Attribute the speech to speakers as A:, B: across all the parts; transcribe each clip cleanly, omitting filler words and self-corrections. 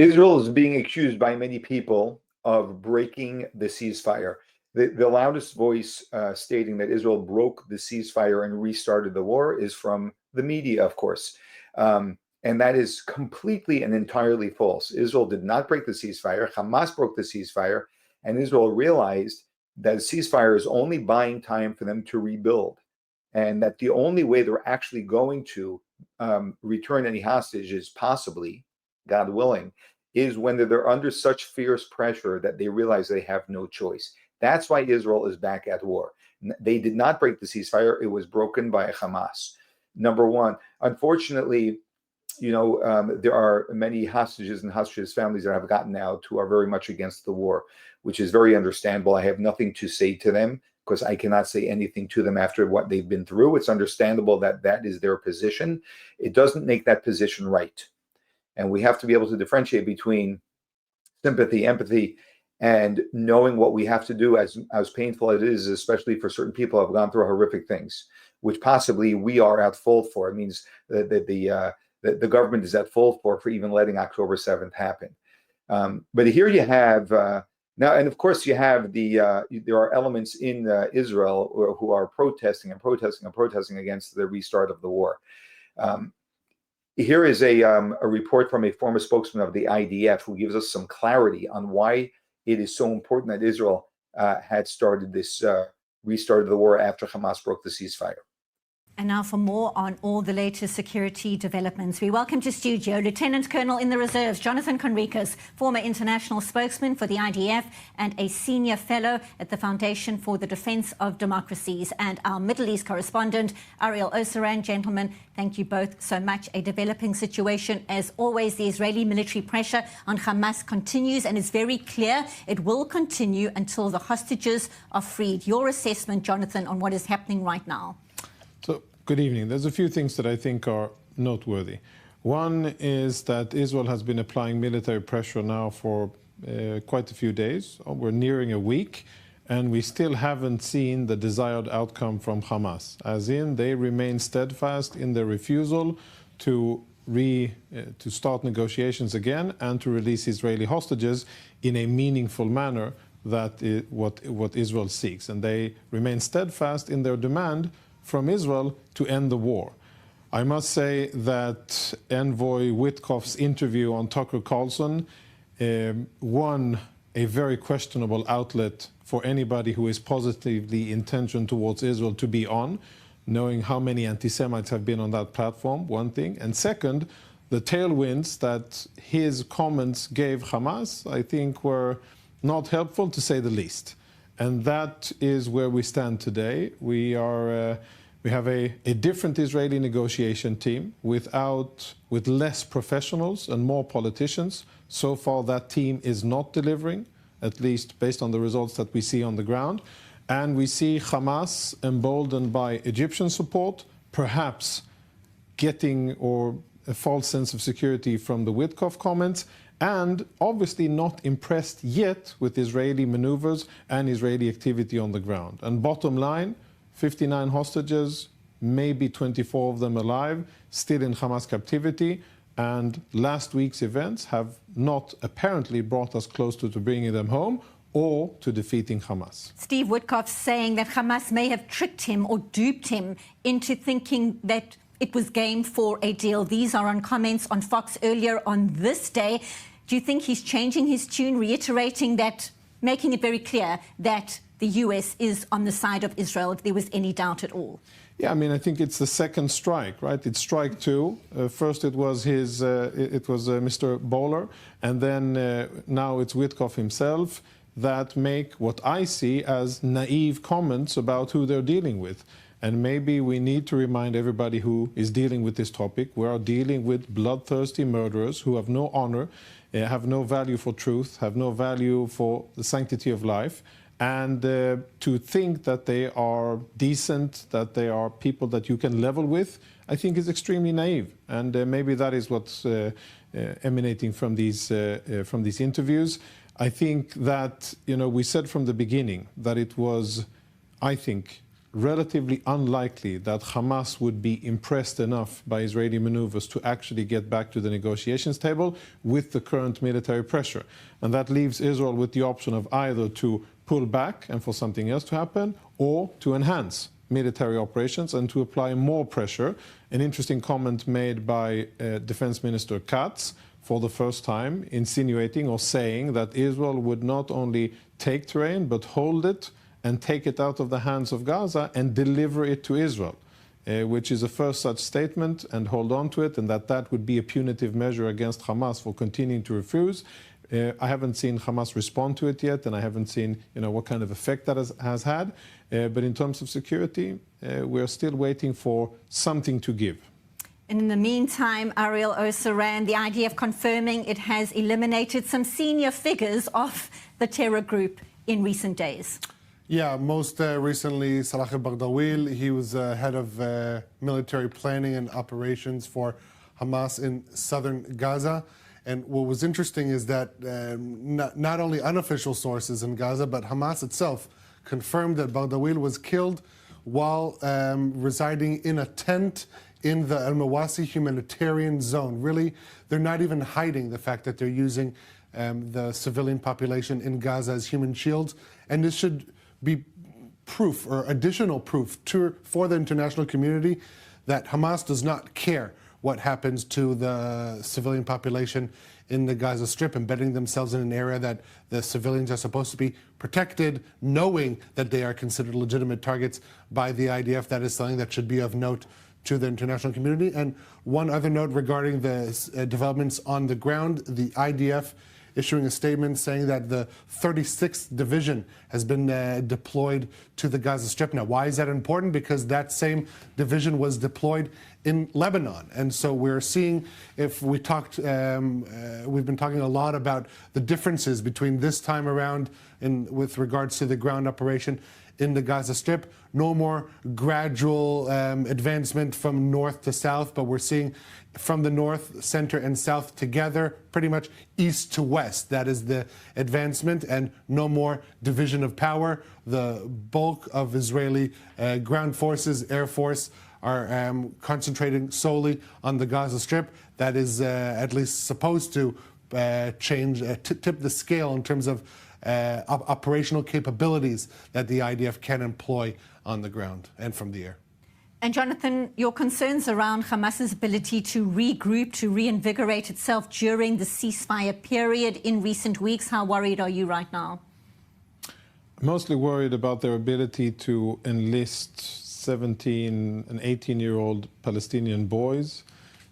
A: Israel is being accused by many people of breaking the ceasefire. The loudest voice stating that Israel broke the ceasefire and restarted the war is from the media, of course. And that is completely and entirely false. Israel did not break the ceasefire. Hamas broke the ceasefire, and Israel realized that a ceasefire is only buying time for them to rebuild, and that the only way they're actually going to return any hostages, possibly, God willing, is when they're under such fierce pressure that they realize they have no choice. That's why Israel is back at war. They did not break the ceasefire. It was broken by Hamas. Number one, unfortunately, there are many hostages and hostages' families that have gotten out who are very much against the war, which is very understandable. I have nothing to say to them because I cannot say anything to them after what they've been through. It's understandable that that is their position. It doesn't make that position right. And we have to be able to differentiate between sympathy, empathy, and knowing what we have to do, as painful as it is, especially for certain people who have gone through horrific things, which possibly we are at fault for. It means that the government is at fault for even letting October 7th happen. But here you have now, and of course you have there are elements in Israel who are protesting against the restart of the war. Here is a report from a former spokesman of the IDF who gives us some clarity on why it is so important that Israel had started this restarted the war after Hamas broke the ceasefire.
B: And now for more on all the latest security developments, we welcome to studio Lieutenant Colonel in the Reserves, Jonathan Conricus, former international spokesman for the IDF and a senior fellow at the Foundation for the Defense of Democracies, and our Middle East correspondent, Ariel Osaran. Gentlemen, thank you both so much. A developing situation. As always, the Israeli military pressure on Hamas continues and is very clear. It will continue until the hostages are freed. Your assessment, Jonathan, on what is happening right now?
C: So, good evening. There's a few things that I think are noteworthy. One is that Israel has been applying military pressure now for quite a few days. We're nearing a week, and we still haven't seen the desired outcome from Hamas, as in they remain steadfast in their refusal to start negotiations again and to release Israeli hostages in a meaningful manner. That is what Israel seeks, and they remain steadfast in their demand from Israel to end the war. I must say that Envoy Witkoff's interview on Tucker Carlson won a very questionable outlet for anybody who is positively intentioned towards Israel to be on, knowing how many anti-Semites have been on that platform, one thing. And second, the tailwinds that his comments gave Hamas, I think, were not helpful, to say the least. And that is where we stand today. We have a different Israeli negotiation team with less professionals and more politicians. So far, that team is not delivering, at least based on the results that we see on the ground. And we see Hamas emboldened by Egyptian support, perhaps getting a false sense of security from the Witkoff comments, and obviously not impressed yet with Israeli maneuvers and Israeli activity on the ground. And bottom line, 59 hostages, maybe 24 of them alive, still in Hamas captivity. And last week's events have not apparently brought us close to bringing them home or to defeating Hamas.
B: Steve Witkoff saying that Hamas may have tricked him or duped him into thinking that it was game for a deal. These are on comments on Fox earlier on this day. Do you think he's changing his tune, reiterating that, making it very clear that the US is on the side of Israel, if there was any doubt at all?
C: Yeah, I mean, I think it's the second strike, right? It's strike two. First it was Mr. Bowler, and then now it's Witkoff himself that make what I see as naive comments about who they're dealing with. And maybe we need to remind everybody who is dealing with this topic, we are dealing with bloodthirsty murderers who have no honor, have no value for truth, have no value for the sanctity of life. And to think that they are decent, that they are people that you can level with, I think is extremely naive. And maybe that is what's emanating from these interviews. I think that, we said from the beginning that it was, I think, relatively unlikely that Hamas would be impressed enough by Israeli maneuvers to actually get back to the negotiations table with the current military pressure. And that leaves Israel with the option of either to pull back and for something else to happen, or to enhance military operations and to apply more pressure. An interesting comment made by Defense Minister Katz for the first time, insinuating or saying that Israel would not only take terrain but hold it and take it out of the hands of Gaza and deliver it to Israel, which is a first such statement, and hold on to it, and that would be a punitive measure against Hamas for continuing to refuse. I haven't seen Hamas respond to it yet, and I haven't seen what kind of effect that has had. But in terms of security, we're still waiting for something to give.
B: And in the meantime, Ariel Osaran, the IDF confirming it has eliminated some senior figures of the terror group in recent days.
D: Yeah, most recently, Salah al-Baghdawil, he was head of military planning and operations for Hamas in southern Gaza. And what was interesting is that not only unofficial sources in Gaza, but Hamas itself confirmed that Baghdawil was killed while residing in a tent in the Al-Mawasi humanitarian zone. Really, they're not even hiding the fact that they're using the civilian population in Gaza as human shields. And this should be proof, or additional proof, for the international community that Hamas does not care what happens to the civilian population in the Gaza Strip, embedding themselves in an area that the civilians are supposed to be protected, knowing that they are considered legitimate targets by the IDF. That is something that should be of note to the international community. And one other note regarding the developments on the ground, the IDF issuing a statement saying that the 36th Division has been deployed to the Gaza Strip. Now, why is that important? Because that same division was deployed in Lebanon. And so we're seeing, if we talked, we've been talking a lot about the differences between this time around with regards to the ground operation in the Gaza Strip. No more gradual advancement from north to south, but we're seeing from the north, center, and south together, pretty much east to west. That is the advancement, and no more division of power. The bulk of Israeli ground forces, Air Force, are concentrating solely on the Gaza Strip. That is at least supposed to tip the scale in terms of operational capabilities that the IDF can employ on the ground and from the air.
B: And Jonathan, your concerns around Hamas's ability to regroup, to reinvigorate itself during the ceasefire period in recent weeks, how worried are you right now?
C: Mostly worried about their ability to enlist 17 and 18-year-old Palestinian boys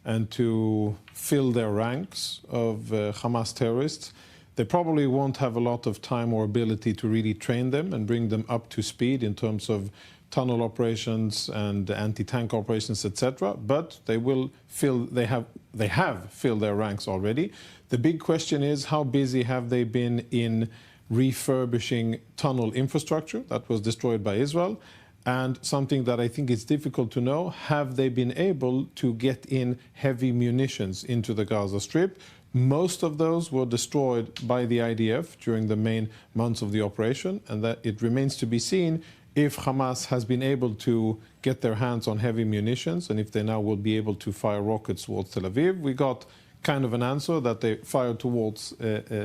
C: and to fill their ranks of Hamas terrorists. They probably won't have a lot of time or ability to really train them and bring them up to speed in terms of tunnel operations and anti-tank operations, etc. But they will they have filled their ranks already. The big question is, how busy have they been in refurbishing tunnel infrastructure that was destroyed by Israel? And something that I think is difficult to know, have they been able to get in heavy munitions into the Gaza Strip? Most of those were destroyed by the IDF during the main months of the operation, and that it remains to be seen if Hamas has been able to get their hands on heavy munitions and if they now will be able to fire rockets towards Tel Aviv. We got kind of an answer that they fired towards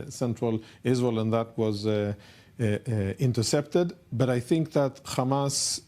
C: central Israel, and that was intercepted. But I think that Hamas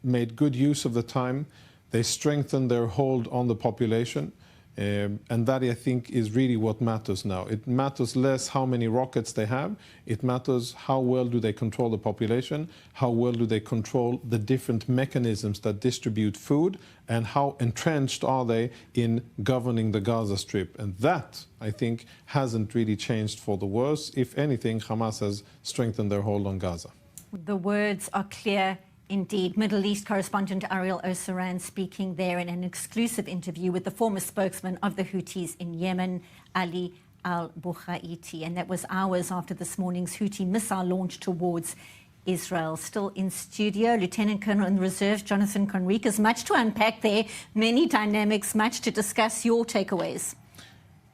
C: made good use of the time. They strengthened their hold on the population. And that, I think, is really what matters now. It matters less how many rockets they have. It matters how well do they control the population, how well do they control the different mechanisms that distribute food, and how entrenched are they in governing the Gaza Strip. And that, I think, hasn't really changed for the worse. If anything, Hamas has strengthened their hold on Gaza.
B: The words are clear. Indeed. Middle East correspondent Ariel Osaran speaking there in an exclusive interview with the former spokesman of the Houthis in Yemen, Ali al-Bukhaiti. And that was hours after this morning's Houthi missile launch towards Israel. Still in studio, Lieutenant Colonel in the Reserves, Jonathan Conricus. Much to unpack there, many dynamics, much to discuss. Your takeaways.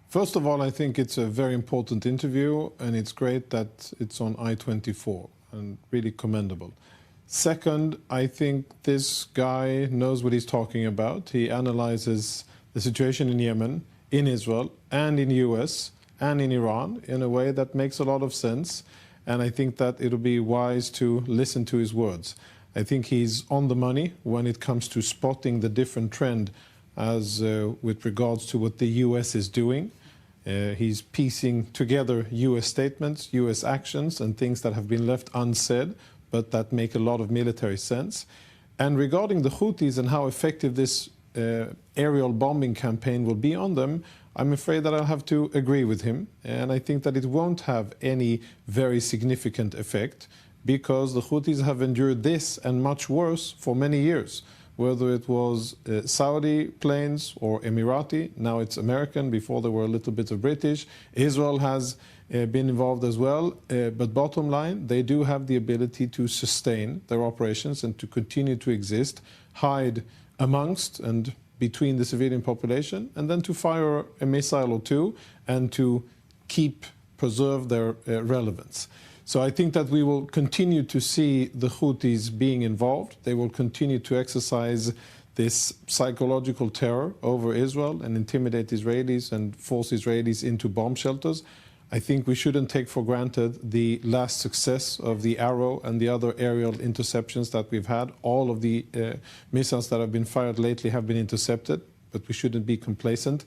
C: First of all, I think it's a very important interview, and it's great that it's on I-24, and really commendable. Second, I think this guy knows what he's talking about. He analyzes the situation in Yemen, in Israel, and in the US, and in Iran in a way that makes a lot of sense. And I think that it'll be wise to listen to his words. I think he's on the money when it comes to spotting the different trend as with regards to what the US is doing. He's piecing together US statements, US actions, and things that have been left unsaid, but that make a lot of military sense. And regarding the Houthis and how effective this aerial bombing campaign will be on them, I'm afraid that I'll have to agree with him. And I think that it won't have any very significant effect because the Houthis have endured this and much worse for many years. Whether it was Saudi planes or Emirati, now it's American, before there were a little bit of British. Israel has been involved as well, but bottom line, they do have the ability to sustain their operations and to continue to exist, hide amongst and between the civilian population, and then to fire a missile or two and to preserve their relevance. So I think that we will continue to see the Houthis being involved. They will continue to exercise this psychological terror over Israel and intimidate Israelis and force Israelis into bomb shelters. I think we shouldn't take for granted the last success of the Arrow and the other aerial interceptions that we've had. All of the missiles that have been fired lately have been intercepted, but we shouldn't be complacent.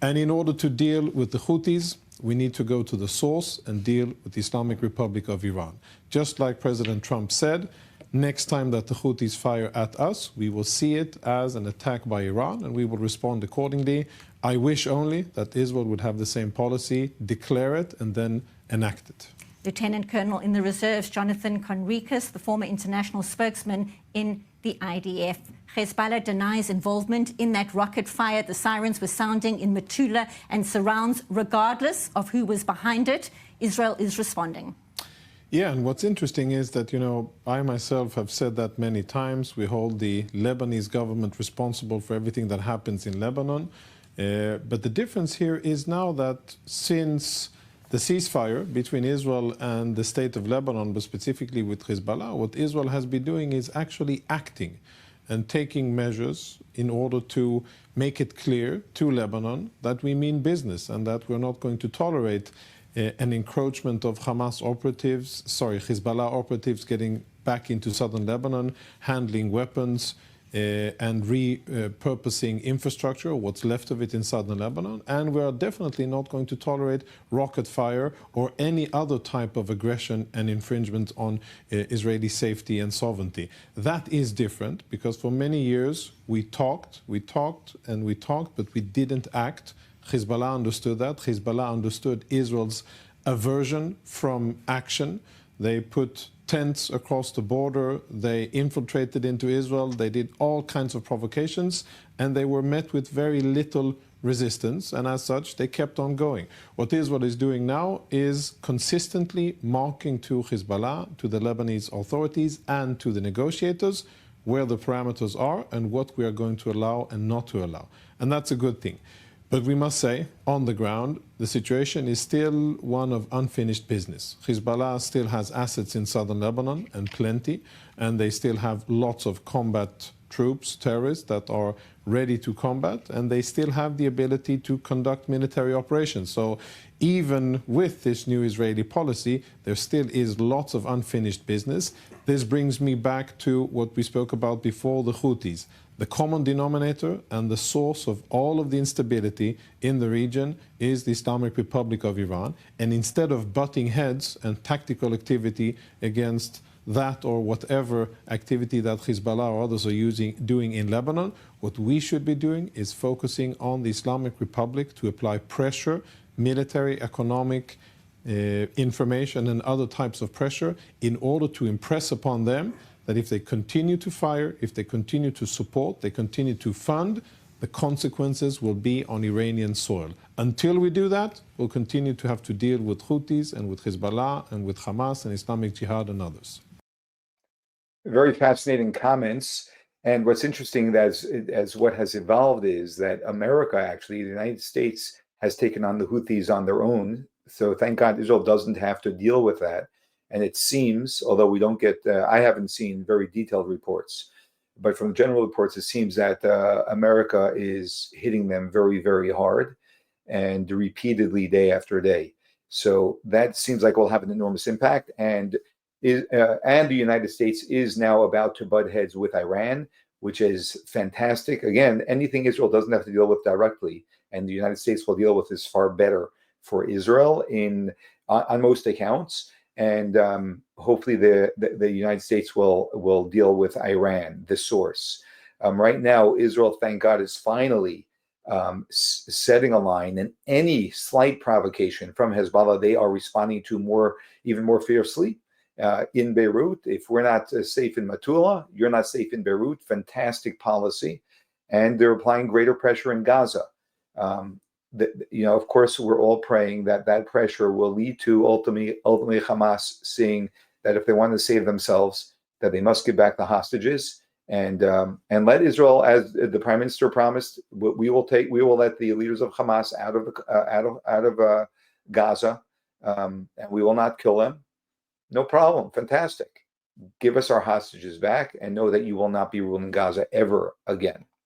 C: And in order to deal with the Houthis, we need to go to the source and deal with the Islamic Republic of Iran. Just like President Trump said, next time that the Houthis fire at us, we will see it as an attack by Iran and we will respond accordingly. I wish only that Israel would have the same policy, declare it, and then enact it.
B: Lieutenant Colonel in the Reserves, Jonathan Conricus, the former international spokesman in the IDF. Hezbollah denies involvement in that rocket fire. The sirens were sounding in Metula and surrounds, regardless of who was behind it. Israel is responding.
C: Yeah, and what's interesting is that, I myself have said that many times. We hold the Lebanese government responsible for everything that happens in Lebanon. But the difference here is now that since the ceasefire between Israel and the state of Lebanon, but specifically with Hezbollah, what Israel has been doing is actually acting and taking measures in order to make it clear to Lebanon that we mean business and that we're not going to tolerate an encroachment of Hezbollah operatives getting back into southern Lebanon, handling weapons, and repurposing infrastructure, what's left of it in southern Lebanon. And we are definitely not going to tolerate rocket fire or any other type of aggression and infringement on Israeli safety and sovereignty. That is different because for many years we talked, but we didn't act. Hezbollah understood that. Hezbollah understood Israel's aversion from action. They put tents across the border, they infiltrated into Israel, they did all kinds of provocations, and they were met with very little resistance, and as such, they kept on going. What Israel is doing now is consistently marking to Hezbollah, to the Lebanese authorities, and to the negotiators where the parameters are and what we are going to allow and not to allow. And that's a good thing. But we must say, on the ground, the situation is still one of unfinished business. Hezbollah still has assets in southern Lebanon, and plenty, and they still have lots of combat troops, terrorists, that are ready to combat, and they still have the ability to conduct military operations. So even with this new Israeli policy, there still is lots of unfinished business. This brings me back to what we spoke about before, the Houthis. The common denominator and the source of all of the instability in the region is the Islamic Republic of Iran. And instead of butting heads and tactical activity against that or whatever activity that Hezbollah or others are doing in Lebanon, what we should be doing is focusing on the Islamic Republic to apply pressure, military, economic, information and other types of pressure in order to impress upon them that if they continue to fire, if they continue to support, they continue to fund, the consequences will be on Iranian soil. Until we do that, we'll continue to have to deal with Houthis and with Hezbollah and with Hamas and Islamic Jihad and others.
A: Very fascinating comments. And what's interesting as what has evolved is that America, actually, the United States, has taken on the Houthis on their own. So thank God Israel doesn't have to deal with that. And it seems, although we don't get, I haven't seen very detailed reports, but from general reports, it seems that America is hitting them very, very hard and repeatedly day after day. So that seems like will have an enormous impact. And the United States is now about to butt heads with Iran, which is fantastic. Again, anything Israel doesn't have to deal with directly, and the United States will deal with is far better for Israel on most accounts. And hopefully the United States will deal with Iran, the source. Right now, Israel, thank God, is finally setting a line, and any slight provocation from Hezbollah, they are responding to even more fiercely. In Beirut, if we're not safe in Metula, you're not safe in Beirut. Fantastic policy. And they're applying greater pressure in Gaza. Of course, we're all praying that pressure will lead to ultimately Hamas seeing that if they want to save themselves, that they must give back the hostages and let Israel, as the Prime Minister promised, we will let the leaders of Hamas out of Gaza, and we will not kill them. No problem. Fantastic. Give us our hostages back and know that you will not be ruling Gaza ever again.